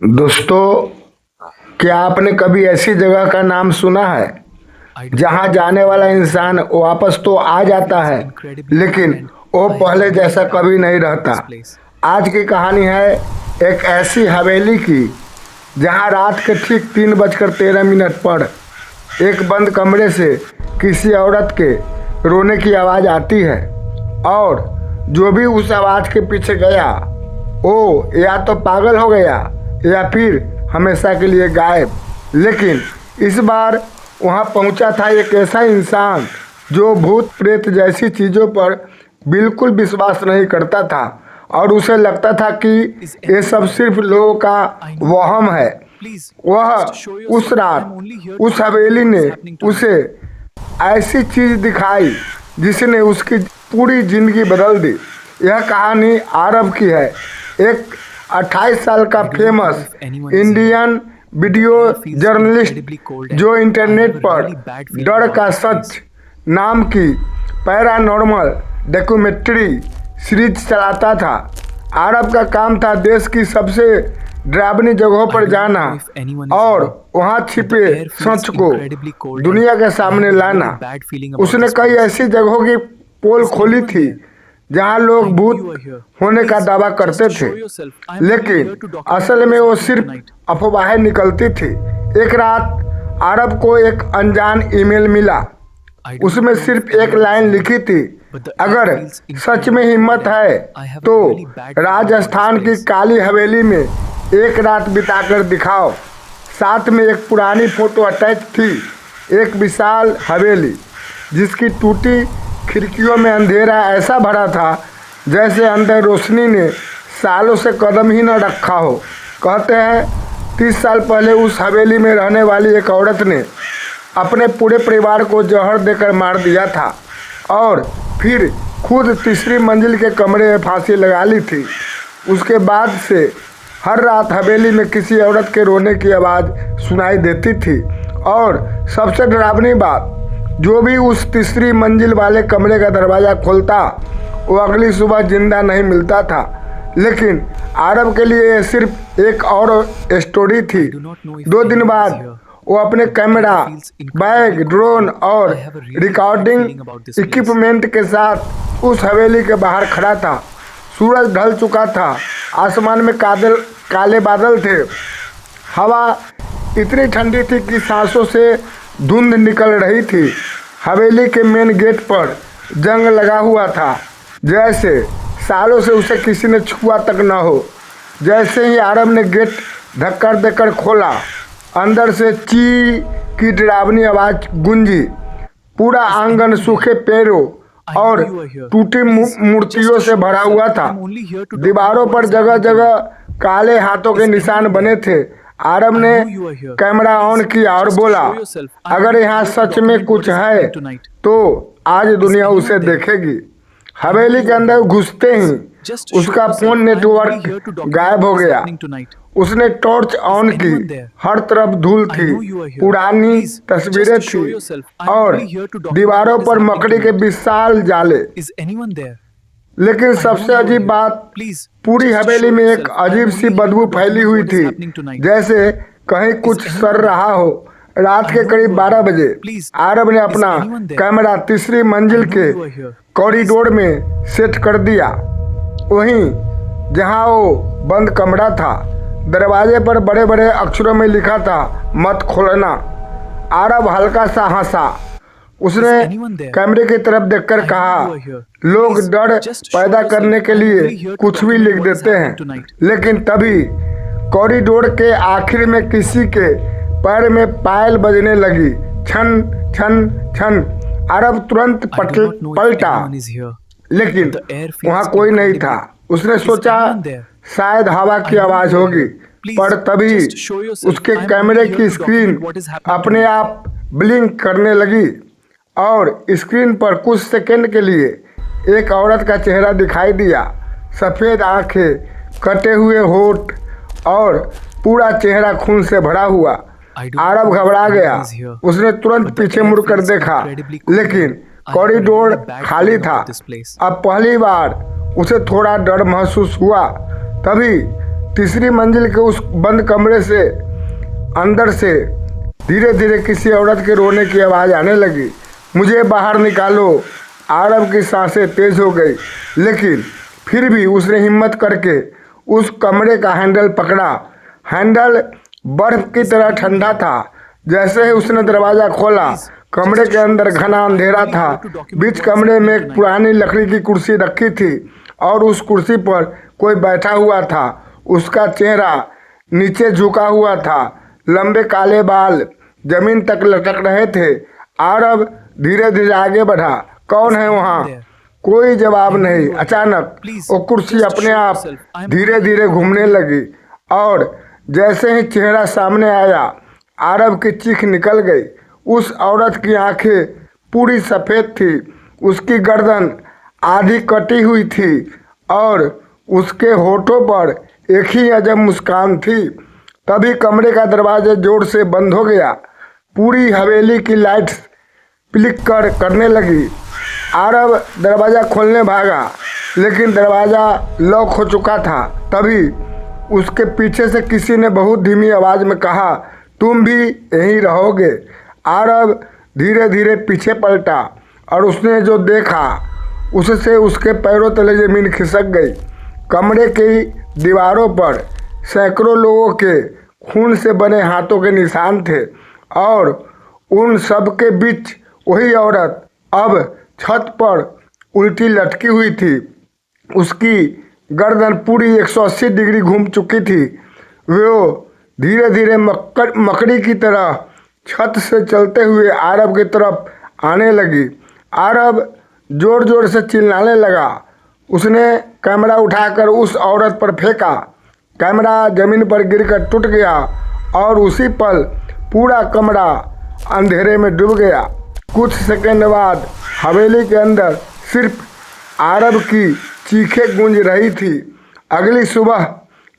दोस्तों, क्या आपने कभी ऐसी जगह का नाम सुना है जहां जाने वाला इंसान वापस तो आ जाता है, लेकिन वो पहले जैसा कभी नहीं रहता। आज की कहानी है एक ऐसी हवेली की जहां रात के ठीक 3:13 पर एक बंद कमरे से किसी औरत के रोने की आवाज़ आती है। और जो भी उस आवाज़ के पीछे गया वो या तो पागल हो गया या फिर हमेशा के लिए गायब। लेकिन इस बार वहां पहुंचा था एक ऐसा इंसान जो भूत प्रेत जैसी चीज़ों पर बिल्कुल विश्वास नहीं करता था और उसे लगता था कि ये सब सिर्फ लोगों का वहम है। वह उस रात उस हवेली ने उसे ऐसी चीज़ दिखाई जिसने उसकी पूरी जिंदगी बदल दी। यह कहानी आरब की है। एक 28 साल का फेमस इंडियन वीडियो जर्नलिस्ट जो इंटरनेट पर डर का सच नाम की पैरानॉर्मल डॉक्यूमेंट्री सीरीज चलाता था। आरब का काम था देश की सबसे डरावनी जगहों पर जाना और वहां छिपे सच को दुनिया के सामने लाना। उसने कई ऐसी जगहों की पोल खोली थी जहां लोग भूत होने का दावा करते थे, लेकिन असल में वो सिर्फ अफवाहें निकलती थी। एक रात आरब को एक अनजान ईमेल मिला। उसमें सिर्फ एक लाइन लिखी थी, अगर सच में हिम्मत है तो राजस्थान की काली हवेली में एक रात बिताकर दिखाओ। साथ में एक पुरानी फोटो अटैच थी, एक विशाल हवेली जिसकी टूटी खिड़कियों में अंधेरा ऐसा भरा था जैसे अंदर रोशनी ने सालों से कदम ही न रखा हो। कहते हैं 30 साल पहले उस हवेली में रहने वाली एक औरत ने अपने पूरे परिवार को जहर देकर मार दिया था और फिर खुद तीसरी मंजिल के कमरे में फांसी लगा ली थी। उसके बाद से हर रात हवेली में किसी औरत के रोने की आवाज़ सुनाई देती थी और सबसे डरावनी बात, जो भी उस तीसरी मंजिल वाले कमरे का दरवाज़ा खोलता वो अगली सुबह जिंदा नहीं मिलता था। लेकिन आरब के लिए ये सिर्फ एक और स्टोरी थी। 2 दिन बाद वो अपने कैमरा, बैग, ड्रोन और रिकॉर्डिंग इक्विपमेंट के साथ उस हवेली के बाहर खड़ा था। सूरज ढल चुका था, आसमान में काले बादल थे, हवा इतनी ठंडी थी कि सांसों से धुंध निकल रही थी। हवेली के मेन गेट पर जंग लगा हुआ था, जैसे सालों से उसे किसी ने छुआ तक न हो। जैसे ही आरब ने गेट धक्का देकर खोला, अंदर से ची की डरावनी आवाज़ गूंजी। पूरा आंगन सूखे पेड़ों और टूटी मूर्तियों से भरा हुआ था। दीवारों पर जगह जगह काले हाथों के निशान बने थे। आरब ने कैमरा ऑन किया और बोला, अगर यहाँ सच में कुछ है तो आज दुनिया उसे देखेगी। हवेली के अंदर घुसते ही उसका फोन नेटवर्क गायब हो गया। उसने टॉर्च ऑन की, हर तरफ धूल थी, पुरानी तस्वीरें थी और दीवारों पर मकड़ी के विशाल जाले। लेकिन सबसे अजीब बात, पूरी हवेली में एक अजीब सी बदबू फैली हुई थी, जैसे कहीं कुछ सड़ रहा हो। रात के करीब 12 बजे आरब ने अपना कैमरा तीसरी मंजिल के कॉरिडोर में सेट कर दिया, वहीं जहां वो बंद कमरा था। दरवाजे पर बड़े बड़े अक्षरों में लिखा था, मत खोलना। आरब हल्का सा हंसा। उसने कैमरे की तरफ देखकर कहा, लोग डर पैदा करने के लिए कुछ भी लिख देते हैं। लेकिन तभी कॉरिडोर के आखिर में किसी के पैर में पायल बजने लगी, छन छन छन। अरब तुरंत पलटा, लेकिन वहां कोई नहीं था। उसने सोचा शायद हवा की आवाज होगी, पर तभी उसके कैमरे की स्क्रीन अपने आप ब्लिंक करने लगी और स्क्रीन पर कुछ सेकंड के लिए एक औरत का चेहरा दिखाई दिया। सफ़ेद आंखें, कटे हुए होठ और पूरा चेहरा खून से भरा हुआ। आरब घबरा गया। उसने तुरंत पीछे मुड़कर देखा, लेकिन कॉरिडोर खाली था। अब पहली बार उसे थोड़ा डर महसूस हुआ। तभी तीसरी मंजिल के उस बंद कमरे से अंदर से धीरे धीरे किसी औरत के रोने की आवाज़ आने लगी। मुझे बाहर निकालो। आरव की सांसें तेज हो गई, लेकिन फिर भी उसने हिम्मत करके उस कमरे का हैंडल पकड़ा। हैंडल बर्फ की तरह ठंडा था। जैसे ही उसने दरवाज़ा खोला, कमरे के अंदर घना अंधेरा था। बीच कमरे में एक पुरानी लकड़ी की कुर्सी रखी थी और उस कुर्सी पर कोई बैठा हुआ था। उसका चेहरा नीचे झुका हुआ था, लंबे काले बाल जमीन तक लटक रहे थे। आरव धीरे धीरे आगे बढ़ा। कौन है वहाँ? कोई जवाब नहीं। अचानक वो कुर्सी अपने आप धीरे धीरे घूमने लगी और जैसे ही चेहरा सामने आया, आरव की चीख निकल गई। उस औरत की आंखें पूरी सफ़ेद थी, उसकी गर्दन आधी कटी हुई थी और उसके होठों पर एक ही अजब मुस्कान थी। तभी कमरे का दरवाजा जोर से बंद हो गया। पूरी हवेली की लाइट्स प्लिक करने लगी। आरव दरवाज़ा खोलने भागा, लेकिन दरवाज़ा लॉक हो चुका था। तभी उसके पीछे से किसी ने बहुत धीमी आवाज़ में कहा, तुम भी यहीं रहोगे? आरव धीरे धीरे पीछे पलटा और उसने जो देखा उससे उसके पैरों तले ज़मीन खिसक गई। कमरे की दीवारों पर सैकड़ों लोगों के खून से बने हाथों के निशान थे और उन सब के बीच वही औरत अब छत पर उल्टी लटकी हुई थी। उसकी गर्दन पूरी 180 डिग्री घूम चुकी थी। वो धीरे धीरे मकड़ी की तरह छत से चलते हुए आरव की तरफ आने लगी। आरव जोर जोर से चिल्लाने लगा। उसने कैमरा उठाकर उस औरत पर फेंका। कैमरा जमीन पर गिरकर टूट गया और उसी पल पूरा कमरा अंधेरे में डूब गया। कुछ सेकंड बाद हवेली के अंदर सिर्फ आरव की चीखें गूंज रही थी। अगली सुबह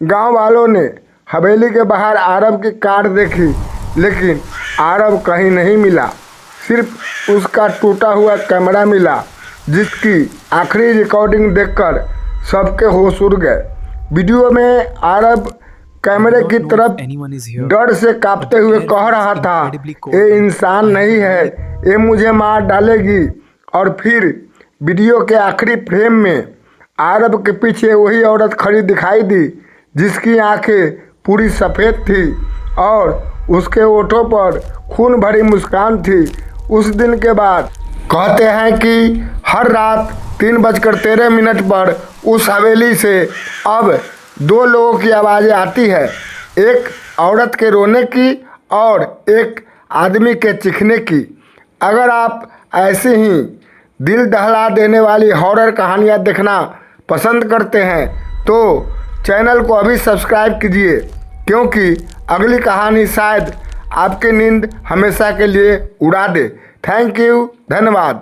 गांव वालों ने हवेली के बाहर आरव की कार देखी, लेकिन आरव कहीं नहीं मिला। सिर्फ उसका टूटा हुआ कैमरा मिला, जिसकी आखिरी रिकॉर्डिंग देखकर सबके होश उड़ गए। वीडियो में आरव कैमरे की तरफ डर से कांपते हुए कह रहा था, ये इंसान नहीं है, ये मुझे मार डालेगी। और फिर वीडियो के आखिरी फ्रेम में आरव के पीछे वही औरत खड़ी दिखाई दी, जिसकी आंखें पूरी सफ़ेद थी और उसके होठों पर खून भरी मुस्कान थी। उस दिन के बाद कहते हैं कि हर रात 3:13 पर उस हवेली से अब 2 लोगों की आवाज़ें आती है, एक औरत के रोने की और एक आदमी के चीखने की। अगर आप ऐसे ही दिल दहला देने वाली हॉरर कहानियाँ देखना पसंद करते हैं तो चैनल को अभी सब्सक्राइब कीजिए, क्योंकि अगली कहानी शायद आपकी नींद हमेशा के लिए उड़ा दे। थैंक यू, धन्यवाद।